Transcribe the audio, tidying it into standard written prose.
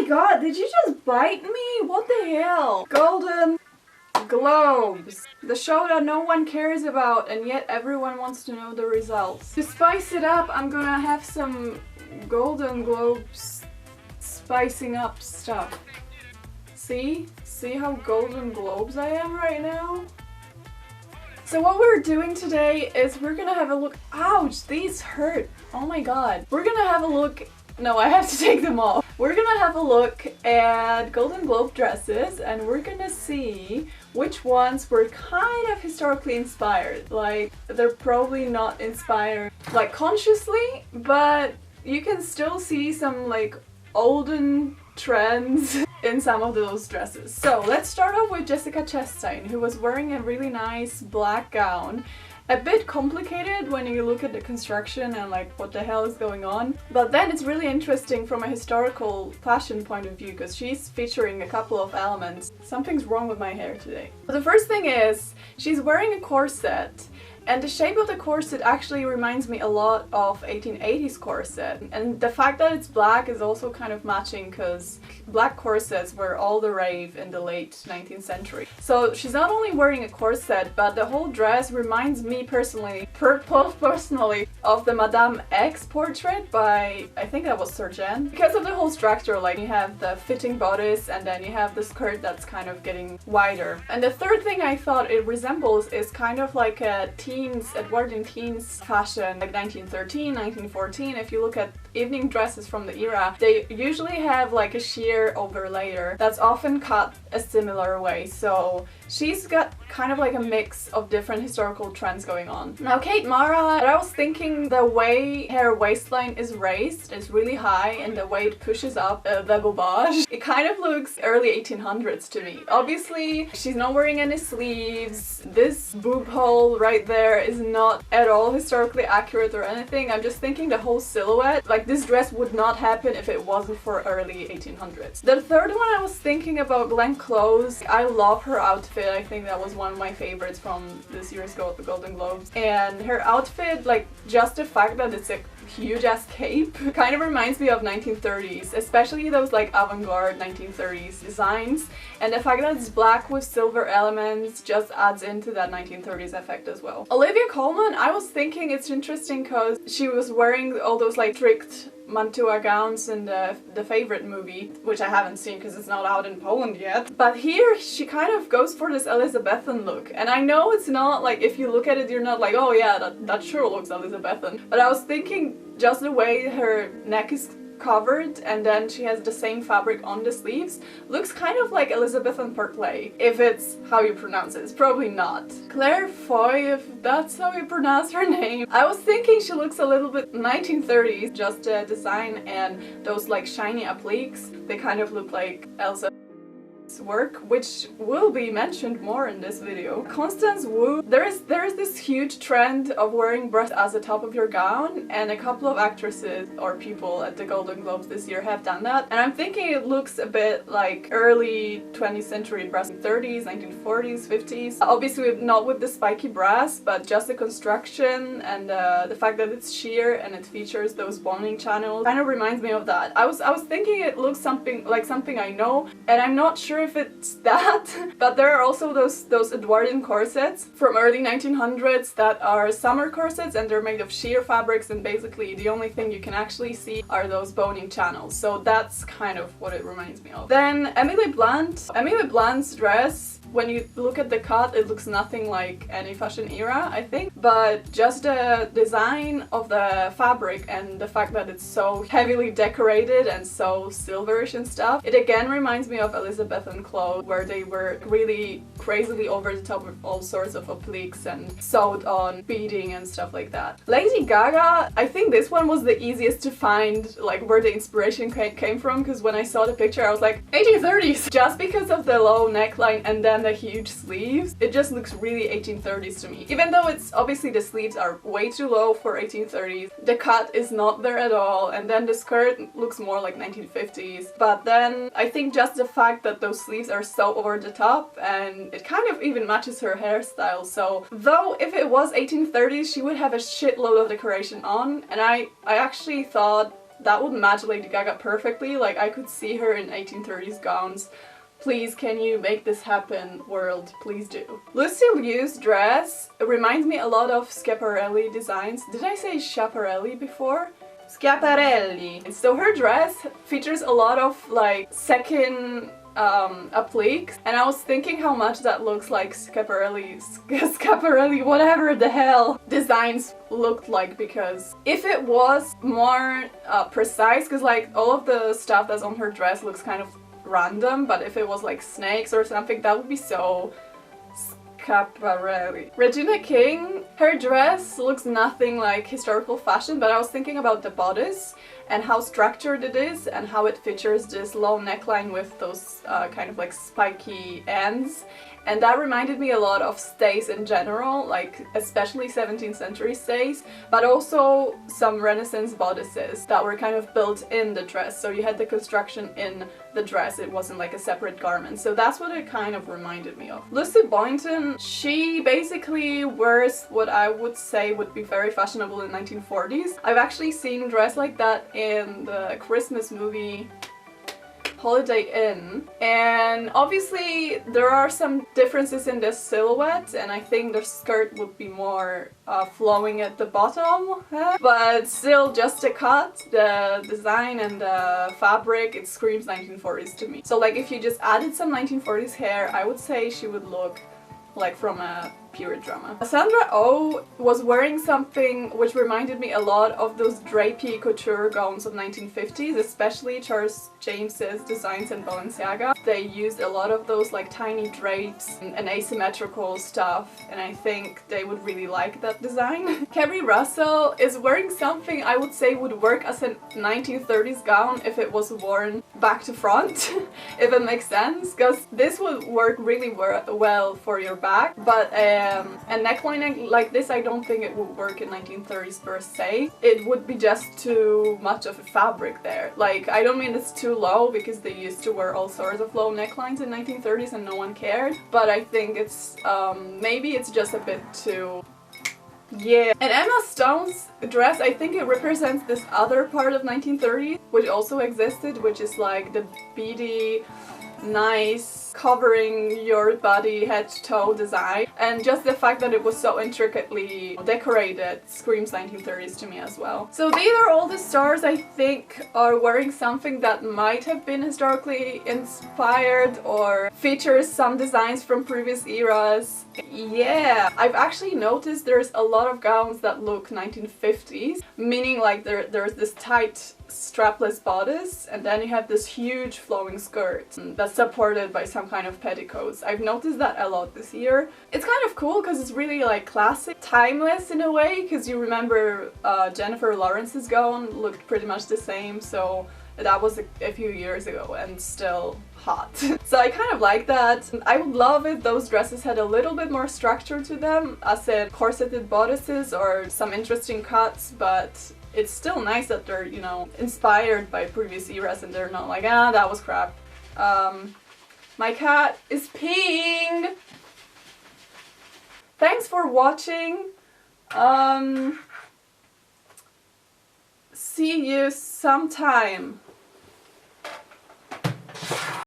my god, did you just bite me? What the hell? Golden Globes. The show that no one cares about and yet everyone wants to know the results. To spice it up, I'm gonna have some Golden Globes spicing up stuff. See? See how Golden Globes I am right now? So what we're doing today is we're gonna have a look. Ouch, these hurt. Oh my god. We're gonna have a look. No, I have to take them off. We're gonna have a look at Golden Globe dresses and we're gonna see which ones were kind of historically inspired. Like, they're probably not inspired like consciously, but you can still see some like olden trends in some of those dresses. So let's start off with Jessica Chastain, who was wearing a really nice black gown. A bit complicated when you look at the construction and like what the hell is going on. But then it's really interesting from a historical fashion point of view because she's featuring a couple of elements. Something's wrong with my hair today. The first thing is she's wearing a corset. And the shape of the corset actually reminds me a lot of 1880s corset. And the fact that it's black is also kind of matching because black corsets were all the rave in the late 19th century. So she's not only wearing a corset, but the whole dress reminds me personally of the Madame X portrait by, I think that was Surgeon. Because of the whole structure, like you have the fitting bodice and then you have the skirt that's kind of getting wider. And the third thing I thought it resembles is kind of like a Edwardian teens fashion, like 1913, 1914. If you look at evening dresses from the era, they usually have like a sheer over layer that's often cut a similar way. So she's got kind of like a mix of different historical trends going on. Now Kate Mara, I was thinking the way her waistline is raised is really high and the way it pushes up the bobage, it kind of looks early 1800s to me. Obviously she's not wearing any sleeves. This boob hole right there is not at all historically accurate or anything. I'm just thinking the whole silhouette, like this dress would not happen if it wasn't for early 1800s. The third one I was thinking about Glenn Close. I love her outfit. I think that was one of my favorites from this year's Golden Globes. And her outfit, like just the fact that it's a huge ass cape kind of reminds me of 1930s, especially those like avant-garde 1930s designs, and the fact that it's black with silver elements just adds into that 1930s effect as well. Olivia Colman, I was thinking it's interesting because she was wearing all those like tricked mantua gowns in the Favorite movie, which I haven't seen because it's not out in Poland yet. But here she kind of goes for this Elizabethan look, and I know it's not like, if you look at it you're not like, oh yeah, that sure looks Elizabethan, but I was thinking just the way her neck is covered and then she has the same fabric on the sleeves looks kind of like Elizabethan Perclay, if it's how you pronounce it. It's probably not. Claire Foy, if that's how you pronounce her name. I was thinking she looks a little bit 1930s, just the design and those like shiny appliques, they kind of look like Elsa work, which will be mentioned more in this video. Constance Wu, there is this huge trend of wearing breasts as the top of your gown, and a couple of actresses or people at the Golden Globes this year have done that, and I'm thinking it looks a bit like early 20th century breasts, 30s, 1940s, 50s. Obviously not with the spiky breasts, but just the construction and the fact that it's sheer and it features those boning channels kind of reminds me of that. I was thinking it looks something like something I know, and I'm not sure if it's that, but there are also those Edwardian corsets from early 1900s that are summer corsets and they're made of sheer fabrics, and basically the only thing you can actually see are those boning channels. So that's kind of what it reminds me of. Then Emily Blunt. Emily Blunt's dress, when you look at the cut, it looks nothing like any fashion era, I think, but just the design of the fabric and the fact that it's so heavily decorated and so silverish and stuff, it again reminds me of Elizabethan clothes, where they were really crazily over the top with all sorts of appliques and sewed on beading and stuff like that. Lady Gaga, I think this one was the easiest to find, like where the inspiration came from, because when I saw the picture I was like, 1830s! Just because of the low neckline and then the huge sleeves, it just looks really 1830s to me. Even though it's obviously the sleeves are way too low for 1830s, the cut is not there at all, and then the skirt looks more like 1950s. But then I think just the fact that those sleeves are so over the top, and it kind of even matches her hairstyle. So though if it was 1830s she would have a shitload of decoration on, and I actually thought that would match Lady Gaga perfectly. Like, I could see her in 1830s gowns. Please, can you make this happen, world? Please do. Lucy Liu's dress reminds me a lot of Schiaparelli designs. Did I say Schiaparelli before? Schiaparelli. So her dress features a lot of like second appliques, and I was thinking how much that looks like Schiaparelli, whatever the hell designs looked like, because if it was more precise, because like all of the stuff that's on her dress looks kind of random, but if it was like snakes or something, that would be so Schiaparelli. Regina King, her dress looks nothing like historical fashion, but I was thinking about the bodice and how structured it is and how it features this low neckline with those kind of like spiky ends. And that reminded me a lot of stays in general, like especially 17th century stays, but also some Renaissance bodices that were kind of built in the dress. So you had the construction in the dress, it wasn't like a separate garment. So that's what it kind of reminded me of. Lucy Boynton, she basically wears what I would say would be very fashionable in 1940s. I've actually seen dress like that in the Christmas movie Holiday Inn, and obviously there are some differences in the silhouette, and I think the skirt would be more flowing at the bottom, but still just a cut, the design and the fabric, it screams 1940s to me. So like if you just added some 1940s hair, I would say she would look like from a period drama. Sandra Oh was wearing something which reminded me a lot of those drapey couture gowns of 1950s, especially Charles James's designs in Balenciaga. They used a lot of those like tiny drapes and asymmetrical stuff, and I think they would really like that design. Kerry Russell is wearing something I would say would work as a 1930s gown if it was worn back to front, if it makes sense, because this would work really well for your back, but a neckline like this, I don't think it would work in 1930s per se. It would be just too much of a fabric there. Like, I don't mean it's too low, because they used to wear all sorts of low necklines in 1930s and no one cared, but I think it's maybe it's just a bit too... yeah. And Emma Stone's dress, I think it represents this other part of 1930s, which also existed, which is like the beady, nice, covering your body head to toe design, and just the fact that it was so intricately decorated screams 1930s to me as well. So these are all the stars I think are wearing something that might have been historically inspired or features some designs from previous eras. Yeah, I've actually noticed there's a lot of gowns that look 1950s, meaning like there's this tight strapless bodice, and then you have this huge flowing skirt that's supported by some kind of petticoats. I've noticed that a lot this year. It's kind of cool because it's really like classic, timeless in a way, because you remember Jennifer Lawrence's gown looked pretty much the same, so that was a few years ago and still hot. So I kind of like that. I would love if those dresses had a little bit more structure to them, as in corseted bodices or some interesting cuts, but it's still nice that they're, you know, inspired by previous eras and they're not like, ah, that was crap. My cat is peeing! Thanks for watching. See you sometime.